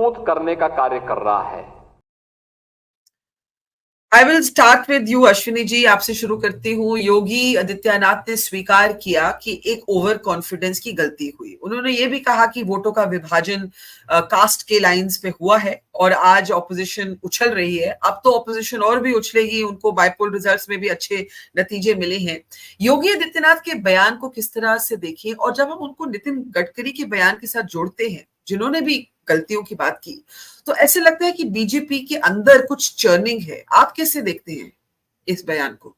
मजबूत करने का कार्य कर रहा है। I will start with you Ashwini ji, आपसे शुरू करती हूँ। योगी आदित्यनाथ ने स्वीकार किया कि एक ओवर कॉन्फिडेंस की गलती हुई। उन्होंने ये भी कहा कि वोटों का विभाजन कास्ट के लाइंस पे हुआ है और आज ऑपोजिशन उछल रही है। अब तो ऑपोजिशन और भी उछलेगी, उनको बाइपोल रिजल्ट्स में भी अच्छे नतीजे मिले हैं। योगी आदित्यनाथ के बयान को किस तरह से देखें, और जब हम उनको नितिन गडकरी के बयान के साथ जोड़ते हैं जिन्होंने भी गलतियों की बात की, तो ऐसे लगता है कि बीजेपी के अंदर कुछ चर्निंग है। आप कैसे देखते हैं इस बयान को?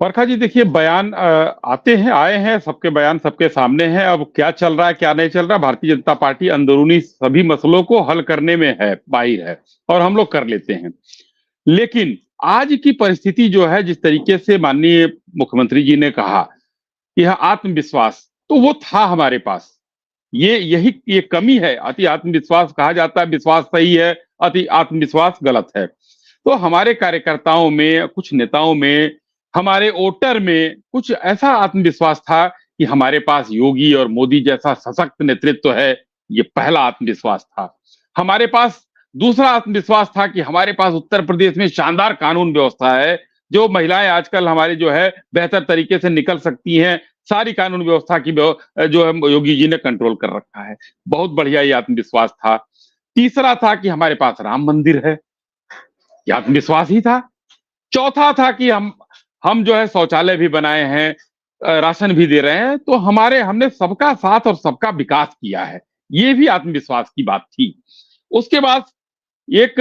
वर्षा जी, देखिए बयान आए हैं, सबके बयान सबके सामने हैं। अब क्या चल रहा है क्या नहीं चल रहा, भारतीय जनता पार्टी अंदरूनी सभी मसलों को हल करने में है, माहिर है, और हम लोग कर लेते हैं। लेकिन आज की परिस्थिति जो है, जिस तरीके से माननीय मुख्यमंत्री जी ने कहा, यह आत्मविश्वास तो वो था हमारे पास, ये कमी है। अति आत्मविश्वास कहा जाता है, विश्वास सही है, अति आत्मविश्वास गलत है। तो हमारे कार्यकर्ताओं में, कुछ नेताओं में, हमारे वोटर में कुछ ऐसा आत्मविश्वास था कि हमारे पास योगी और मोदी जैसा सशक्त नेतृत्व है। ये पहला आत्मविश्वास था। हमारे पास दूसरा आत्मविश्वास था कि हमारे पास उत्तर प्रदेश में शानदार कानून व्यवस्था है, जो महिलाएं आजकल हमारी जो है बेहतर तरीके से निकल सकती हैं। सारी कानून व्यवस्था की जो है योगी जी ने कंट्रोल कर रखा है। बहुत बढ़िया ये आत्मविश्वास था। तीसरा था कि हमारे पास राम मंदिर है, ये आत्मविश्वास ही था। चौथा था कि हम जो है शौचालय भी बनाए हैं, राशन भी दे रहे हैं, तो हमने सबका साथ और सबका विकास किया है। ये भी आत्मविश्वास की बात थी। उसके बाद एक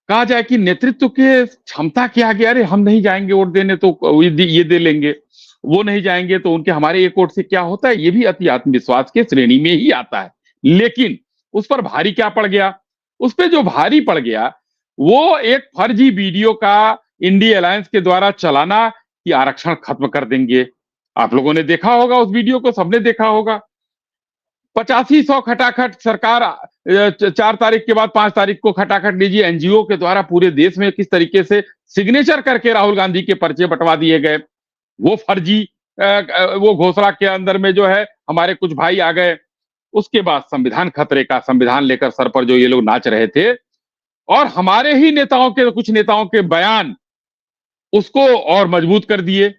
कहा जाए कि नेतृत्व के क्षमता क्या गया, अरे हम नहीं जाएंगे वोट देने तो ये दे लेंगे, वो नहीं जाएंगे तो उनके हमारे एक वोट से क्या होता है, ये भी अति आत्मविश्वास के श्रेणी में ही आता है। लेकिन उस पर भारी क्या पड़ गया? उस पर जो भारी पड़ गया वो एक फर्जी वीडियो का इंडिया अलायंस के द्वारा चलाना कि आरक्षण खत्म कर देंगे। आप लोगों ने देखा होगा उस वीडियो को, सबने देखा होगा। 8500 खटाखट सरकार 4 तारीख के बाद 5 तारीख को खटाखट लीजिए, एनजीओ के द्वारा पूरे देश में किस तरीके से सिग्नेचर करके राहुल गांधी के पर्चे बंटवा दिए गए। वो फर्जी वो घोषणा के अंदर में जो है हमारे कुछ भाई आ गए। उसके बाद संविधान खतरे का, संविधान लेकर सर पर जो ये लोग नाच रहे थे, और हमारे ही नेताओं के, कुछ नेताओं के बयान उसको और मजबूत कर दिए।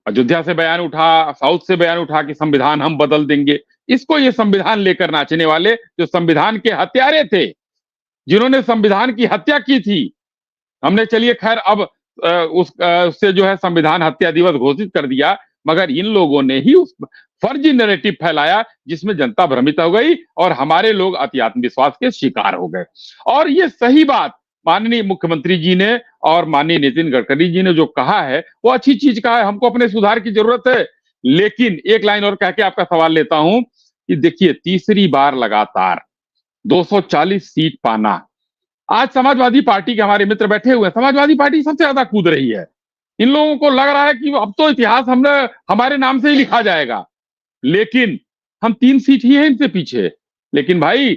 अयोध्या से बयान उठा, साउथ से बयान उठा कि संविधान हम बदल देंगे। इसको ये संविधान लेकर नाचने वाले जो संविधान के हत्यारे थे, जिन्होंने संविधान की हत्या की थी, हमने चलिए खैर अब उससे जो है संविधान हत्या दिवस घोषित कर दिया, मगर इन लोगों ने ही उस फर्जी नैरेटिव फैलाया जिसमें जनता भ्रमित हो गई और हमारे लोग अति आत्मविश्वास के शिकार हो गए। और ये सही बात माननीय मुख्यमंत्री जी ने और माननीय नितिन गडकरी जी ने जो कहा है वो अच्छी चीज कहा है। हमको अपने सुधार की जरूरत है। लेकिन एक लाइन और कह के आपका सवाल लेता हूं कि देखिए, तीसरी बार लगातार 240 सीट पाना, आज समाजवादी पार्टी के हमारे मित्र बैठे हुए हैं, समाजवादी पार्टी सबसे ज्यादा कूद रही है। इन लोगों को लग रहा है कि अब तो इतिहास हमारे नाम से ही लिखा जाएगा, लेकिन हम 3 सीट ही हैं इनसे पीछे। लेकिन भाई,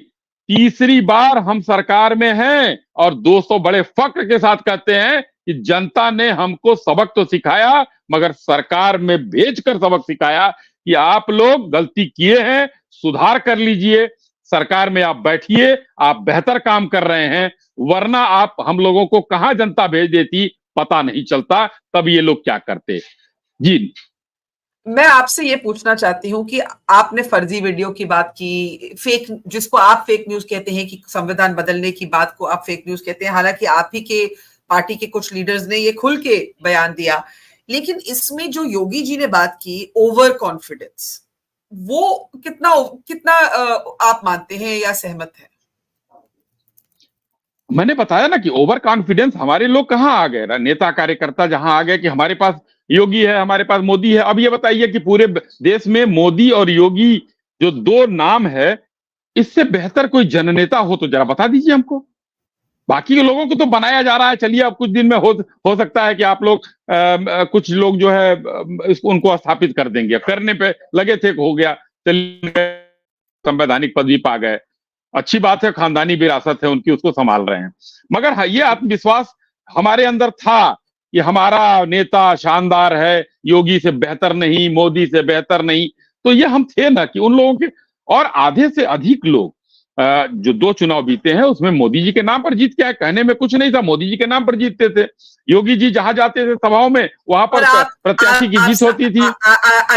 तीसरी बार हम सरकार में हैं और 200 बड़े फक्र के साथ कहते हैं कि जनता ने हमको सबक तो सिखाया, मगर सरकार में भेजकर सबक सिखाया कि आप लोग गलती किए हैं, सुधार कर लीजिए, सरकार में आप बैठिए, आप बेहतर काम कर रहे हैं, वरना आप हम लोगों को कहां जनता भेज देती पता नहीं चलता, तब ये लोग क्या करते। जी, मैं आपसे ये पूछना चाहती हूँ कि आपने फर्जी वीडियो की बात की, फेक, जिसको आप फेक न्यूज कहते हैं, कि संविधान बदलने की बात को आप फेक न्यूज कहते हैं। हालांकि आप ही के पार्टी के कुछ लीडर्स ने ये खुल के बयान दिया, लेकिन इसमें जो योगी जी ने बात की ओवर कॉन्फिडेंस, वो कितना कितना आप मानते हैं या सहमत हैं? मैंने बताया ना कि ओवर कॉन्फिडेंस हमारे लोग कहां आ गए, नेता कार्यकर्ता जहां आ गए कि हमारे पास योगी है, हमारे पास मोदी है। अब ये बताइए कि पूरे देश में मोदी और योगी जो 2 नाम है, इससे बेहतर कोई जननेता हो तो जरा बता दीजिए हमको। बाकी के लोगों को तो बनाया जा रहा है। चलिए, अब कुछ दिन में हो सकता है कि आप लोग कुछ लोग जो है उनको स्थापित कर देंगे, करने पे लगे थे, हो गया, चलिए संवैधानिक पदवी पा गए, अच्छी बात है, खानदानी विरासत है उनकी, उसको संभाल रहे हैं। मगर ये आत्मविश्वास हमारे अंदर था कि हमारा नेता शानदार है, योगी से बेहतर नहीं, मोदी से बेहतर नहीं। तो ये हम थे ना कि उन लोगों के, और आधे से अधिक लोग जो 2 चुनाव जीते हैं उसमें मोदी जी के नाम पर जीत के आए। कहने में कुछ नहीं था, मोदी जी के नाम पर जीतते थे। योगी जी जहां जाते थे सभाओं में वहां पर प्रत्याशी की जीत होती थी।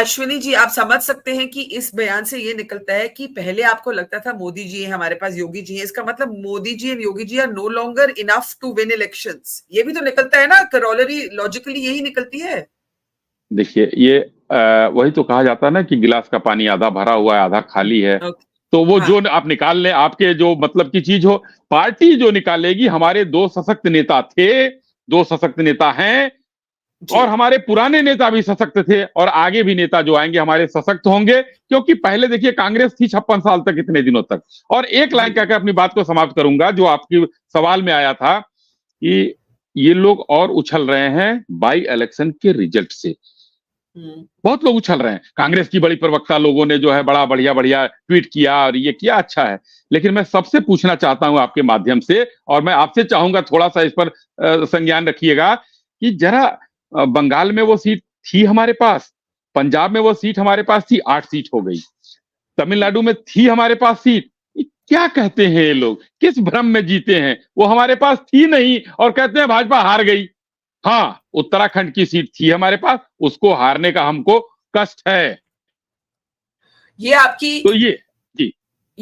अश्विनी जी, आप समझ सकते हैं कि इस बयान से ये निकलता है कि पहले आपको लगता था मोदी जी है हमारे पास, योगी जी है, इसका मतलब Modi ji and Yogi ji are no longer enough to win elections. ये भी तो निकलता है ना, करोलरी लॉजिकली यही निकलती है। देखिए ये वही तो कहा जाता है ना कि गिलास का पानी आधा भरा हुआ है आधा खाली है। तो वो जो आप निकाल लें, आपके जो मतलब की चीज हो, पार्टी जो निकालेगी। हमारे 2 सशक्त नेता थे, 2 सशक्त नेता हैं, और हमारे पुराने नेता भी सशक्त थे, और आगे भी नेता जो आएंगे हमारे सशक्त होंगे। क्योंकि पहले देखिए कांग्रेस थी 56 साल तक, इतने दिनों तक। और एक लाइन कहकर अपनी बात को समाप्त करूंगा, जो आपकी सवाल में आया था कि ये लोग और उछल रहे हैं बाई इलेक्शन के रिजल्ट से। बहुत लोग उछल रहे हैं। कांग्रेस की बड़ी प्रवक्ता लोगों ने जो है बड़ा बढ़िया बढ़िया ट्वीट किया और ये किया, अच्छा है। लेकिन मैं सबसे पूछना चाहता हूं आपके माध्यम से, और मैं आपसे चाहूंगा थोड़ा सा इस पर संज्ञान रखिएगा, कि जरा बंगाल में वो सीट थी हमारे पास, पंजाब में वो सीट हमारे पास थी, 8 सीट हो गई। तमिलनाडु में थी हमारे पास सीट। क्या कहते हैं ये लोग, किस भ्रम में जीते हैं? वो हमारे पास थी नहीं और कहते हैं भाजपा हार गई। हाँ, उत्तराखंड की सीट थी हमारे पास, उसको हारने का हमको कष्ट है। ये आपकी तो ये जी,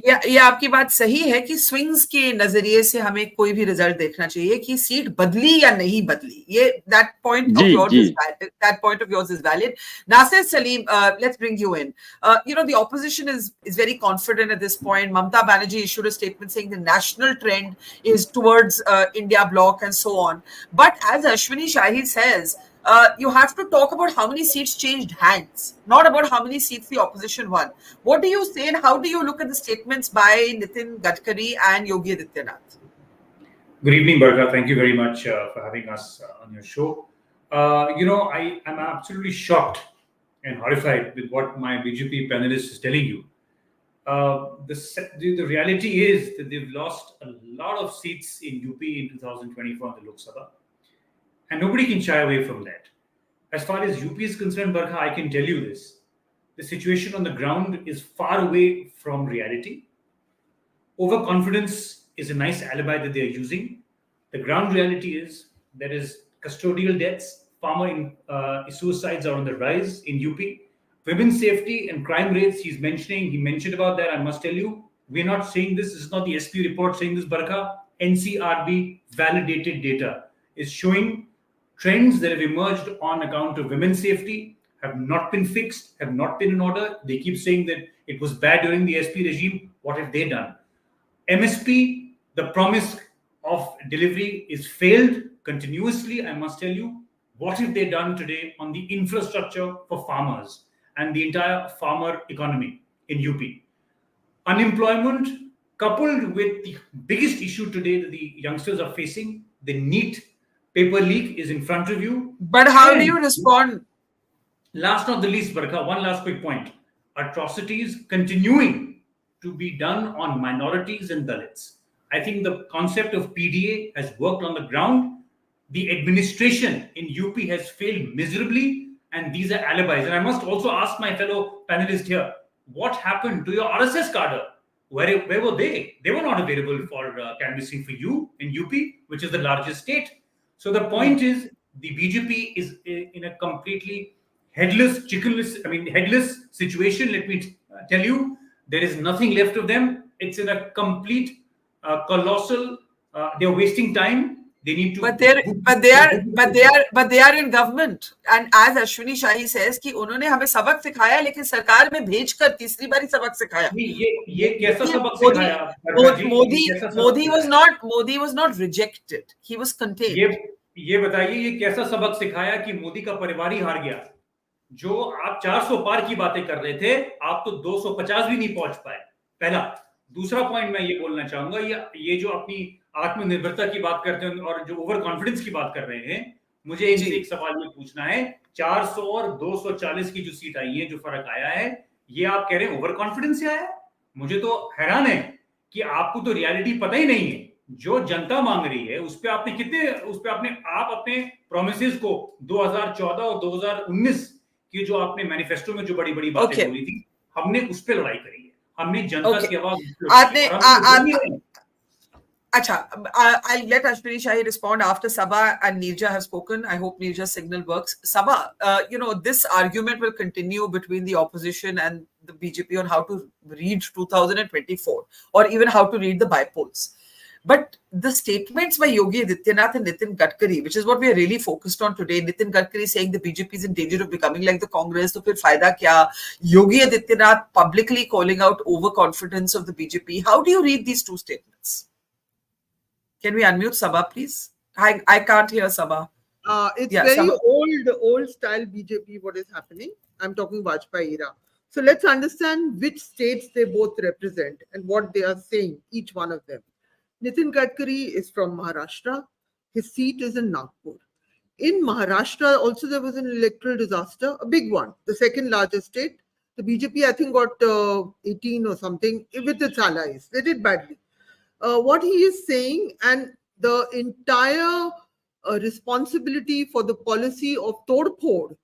ये आपकी बात सही है कि स्विंग्स के नजरिए से हमें कोई भी रिजल्ट देखना चाहिए कि सीट बदली या नहीं बदली। Yeah that point of yours is valid. Nasir Salim, let's bring you in. You know, the opposition is very confident at this point. Mamata Banerjee issued a statement saying the national trend is towards India bloc and so on. But as Ashwini Shahi says, you have to talk about how many seats changed hands, not about how many seats the opposition won. What do you say, and how do you look at the statements by Nitin Gadkari and Yogi Adityanath? Good evening, Barkha. Thank you very much for having us on your show. I am absolutely shocked and horrified with what my BJP panelist is telling you. The reality is that they've lost a lot of seats in UP in 2024 in the Lok Sabha. And nobody can shy away from that. As far as UP is concerned, Barkha, I can tell you this. The situation on the ground is far away from reality. Overconfidence is a nice alibi that they are using. The ground reality is there is custodial deaths, farmer suicides are on the rise in UP. Women's safety and crime rates he mentioned about that. I must tell you, we're not saying this. This is not the SP report saying this, Barkha. NCRB validated data is showing trends that have emerged on account of women's safety have not been fixed, have not been in order. They keep saying that it was bad during the SP regime. What have they done? MSP, the promise of delivery is failed continuously. I must tell you, what have they done today on the infrastructure for farmers and the entire farmer economy in UP? Unemployment coupled with the biggest issue today that the youngsters are facing, the NEET paper leak is in front of you. But how do you respond? Last not the least, Barkha, one last quick point. Atrocities continuing to be done on minorities and Dalits. I think the concept of PDA has worked on the ground. The administration in UP has failed miserably, and these are alibis. And I must also ask my fellow panelist here, what happened to your RSS cadre? Where were they? They were not available for canvassing for you in UP, which is the largest state. So the point is, the BJP is in a completely headless situation. Let me tell you, there is nothing left of them. It's in a complete colossal. They are wasting time. They need to. But they are in government. And as Ashwini Shahi says कि उन्होंने हमें सबक सिखाया, लेकिन सरकार में भेजकर तीसरी बारी सबक सिखाया. ये कैसा सबक सिखाया? Modi was not rejected. He was contained. ये बताइए, ये कैसा सबक सिखाया कि मोदी का परिवार ही हार गया? जो आप 400 पार की बातें कर रहे थे, आप तो 250 भी नहीं पहुंच पाए. पहला. दूसरा पॉइंट मैं ये बोलना चाहूंगा, ये जो अपनी आत्मनिर्भरता की बात करते हैं और जो ओवर कॉन्फिडेंस की बात कर रहे हैं, मुझे इनसे एक सवाल ये पूछना है. 400 और 240 की जो सीट आई है, जो फर्क आया है, ये आप कह रहे हैं ओवर कॉन्फिडेंस से आया? मुझे तो हैरान है कि आपको तो रियलिटी पता ही नहीं है. जो जनता मांग रही है उस पे आपने अपने प्रोमिसेस को 2014 और 2019 की जो आपने मैनिफेस्टो में जो बड़ी बड़ी बातें बोली थी, हमने उस पे लड़ाई करी है. हमने जनता Okay. की आवाज आपने Acha, I'll let Ashwini Shahi respond after Sabha and Neerja have spoken. I hope Neerja's signal works. Sabha, this argument will continue between the opposition and the BJP on how to read 2024 or even how to read the bypolls. But the statements by Yogi Adityanath and Nitin Gadkari, which is what we are really focused on today, Nitin Gadkari saying the BJP is in danger of becoming like the Congress, so fir fayda kya? Yogi Adityanath publicly calling out overconfidence of the BJP. How do you read these two statements? Can we unmute Sabha, please? I can't hear Sabha. It's Yeah, very Sabha. old style BJP, what is happening. I'm talking Vajpayee era. So let's understand which states they both represent and what they are saying, each one of them. Nitin Gadkari is from Maharashtra. His seat is in Nagpur. In Maharashtra, also there was an electoral disaster, a big one, the second largest state. The BJP, I think, got 18 or something with its allies. They did badly. What he is saying, and the entire responsibility for the policy of tod phod,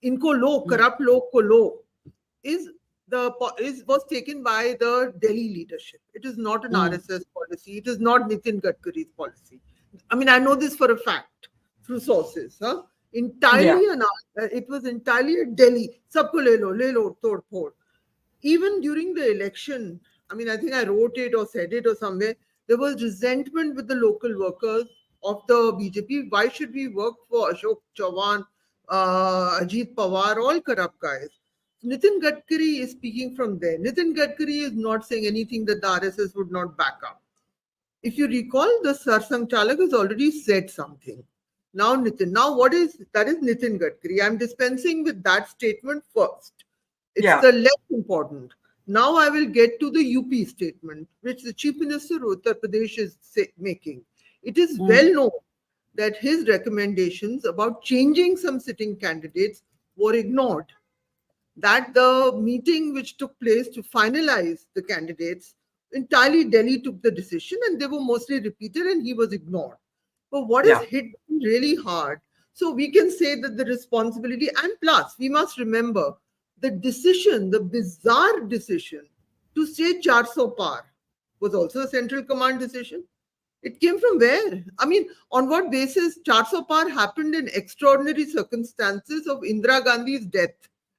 inko lo, corrupt log ko lo, was taken by the Delhi leadership. It is not an RSS policy. It is not Nitin Gadkari's policy. I mean, I know this for a fact through sources. It was entirely at Delhi. Sabko le lo, tod phod. Even during the election, I mean, I think I wrote it or said it or somewhere, there was resentment with the local workers of the BJP. Why should we work for Ashok Chavan, Ajit Pawar, all corrupt guys? Nitin Gadkari is speaking from there. Nitin Gadkari is not saying anything that the RSS would not back up. If you recall, the Sarsang Chalak has already said something. Now that is Nitin Gadkari. I'm dispensing with that statement first. It's the less important. Now I will get to the UP statement, which the Chief Minister of Uttar Pradesh is making. It is well known that his recommendations about changing some sitting candidates were ignored. That the meeting which took place to finalize the candidates, entirely Delhi took the decision and they were mostly repeated and he was ignored. But what is hit really hard? So we can say that the responsibility, and plus we must remember, the decision, the bizarre decision to say 400 par was also a central command decision. It came from where? I mean, on what basis 400 par happened in extraordinary circumstances of Indira Gandhi's death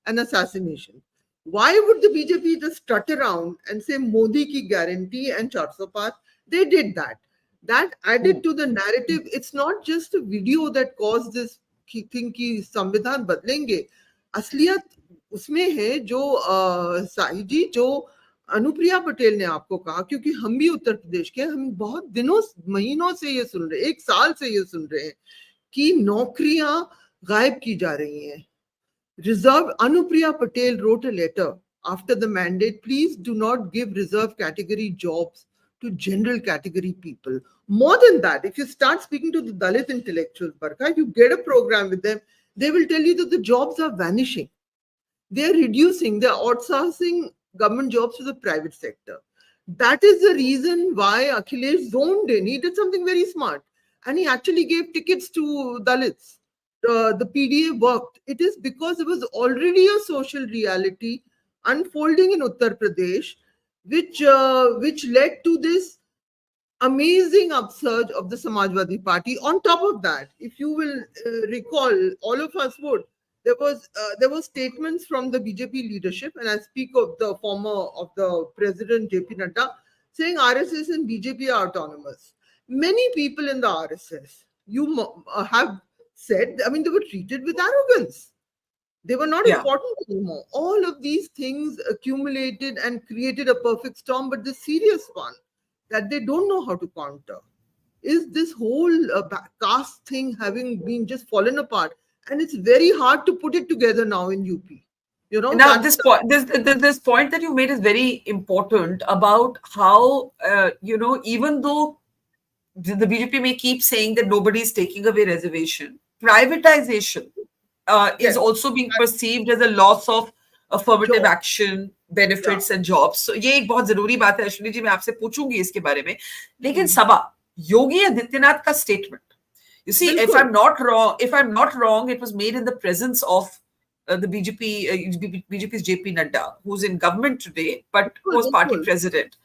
and assassination? Why would the BJP just strut around and say Modi ki guarantee and 400 par? They did that. That added to the narrative. It's not just a video that caused this thing ki संविधान बदलेंगे. असलियत उसमें है जो साई जी, जो अनुप्रिया पटेल ने आपको कहा, क्योंकि हम भी उत्तर प्रदेश के, हम बहुत दिनों महीनों से ये सुन रहे हैं, 1 साल से ये सुन रहे हैं कि नौकरियां गायब की जा रही हैं. Reserve, Anupriya Patel wrote a letter after the mandate, please do not give reserve category jobs to general category people. More than that, if you start speaking to the Dalit intellectuals, Barkha, you get a program with them, they will tell you that the jobs are vanishing. They are reducing, they are outsourcing government jobs to the private sector. That is the reason why Akhilesh zoned in. He did something very smart and he actually gave tickets to Dalits. The PDA worked. It is because there was already a social reality unfolding in Uttar Pradesh, which led to this amazing upsurge of the Samajwadi Party. On top of that, if you will recall, all of us would, there were statements from the BJP leadership, and I speak of the President JP Nadda, saying RSS and BJP are autonomous. Many people in the RSS, you have said, I mean, they were treated with arrogance. They were not important anymore. All of these things accumulated and created a perfect storm, but the serious one that they don't know how to counter is this whole caste thing having been just fallen apart. And it's very hard to put it together now in UP. You know, now this point that you made is very important about how, even though the BJP may keep saying that nobody is taking away reservation, privatization is also being perceived as a loss of affirmative action, benefits and jobs. So ये एक बहुत जरूरी बात है अश्विनी जी, मैं आपसे पूछूंगी इसके बारे में. लेकिन सभा, योगी आदित्यनाथ का statement, you see, if I'm not wrong, it was made in the presence of the BJP's JP Nadda, who's in government today, but was party Bilkul. president.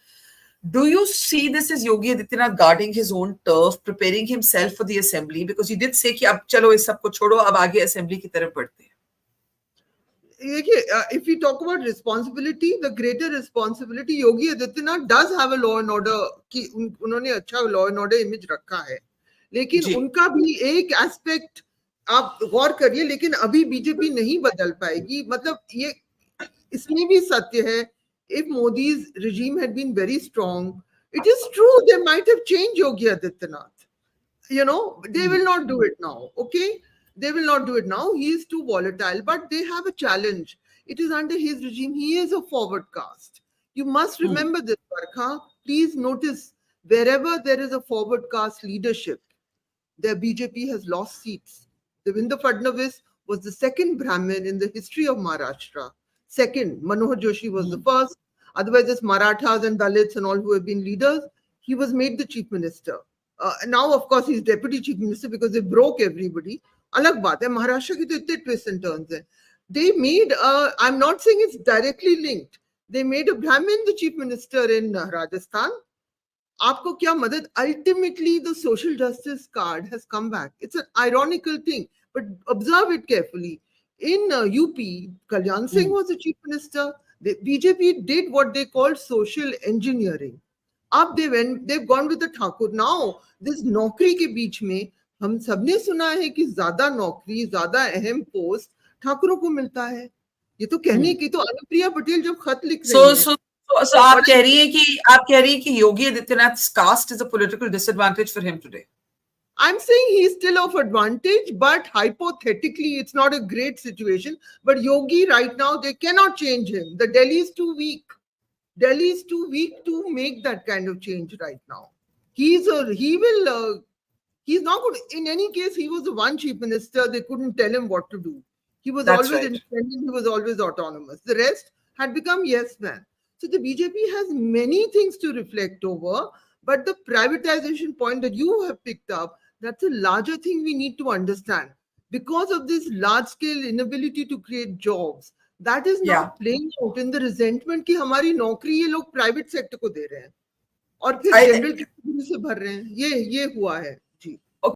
Do you see this as Yogi Adityanath guarding his own turf, preparing himself for the assembly? Because he did say कि अब चलो इस सब को छोड़ो, अब आगे assembly की तरफ बढ़ते हैं. If we talk about responsibility, the greater responsibility, Yogi Adityanath does have a law and order कि उन्होंने अच्छा law and order image रखा है, लेकिन उनका भी एक aspect आप गौर करिए, लेकिन अभी बीजेपी नहीं बदल पाएगी. मतलब ये इसमें भी सत्य है. If Modi's regime had been very strong, it is true they might have changed Yogi Adityanath. You know, they will not do it now. Okay, they will not do it now. He is too volatile, but they have a challenge. It is under his regime. He is a forward cast. You must remember this, Barkha. Please notice, wherever there is a forward cast leadership, the BJP has lost seats. Devendra Fadnavis was the second Brahmin in the history of Maharashtra. Second, Manohar Joshi was the first. Otherwise, it's Marathas and Dalits and all who have been leaders. He was made the chief minister. Now, of course, he's deputy chief minister because they broke everybody. Alag baat hai, Maharashtra ki to itte twists and turns hai. They made, I'm not saying it's directly linked. They made a Brahmin the chief minister in Rajasthan. Aapko kya madad? Ultimately, the social justice card has come back. It's an ironical thing, but observe it carefully. In UP, Kalyan Singh was the chief minister. The BJP did what they called social engineering. Up they've gone with the Thakur. Now, this नौकरी के बीच में हम सबने सुना है कि ज्यादा नौकरी, ज्यादा अहम पोस्ट ठाकुरों को मिलता है. ये तो कहने की तो अनुप्रिया पटेल जब खत लिख रही है. So आप कह रही हैं कि Yogi Adityanath's caste is a political disadvantage for him today. I'm saying he's still of advantage, but hypothetically, it's not a great situation. But Yogi right now, they cannot change him. The Delhi is too weak. Delhi is too weak to make that kind of change right now. He's not good. In any case, he was the one chief minister. They couldn't tell him what to do. He was always independent. He was always autonomous. The rest had become yes man. So the BJP has many things to reflect over. But the privatization point that you have picked up, that's a larger thing we need to understand. Because of this large-scale inability to create jobs, that is now playing out in the resentment कि हमारी नौकरी ये लोग private sector को दे रहे हैं और फिर general category से भर रहे हैं. ये हुआ है.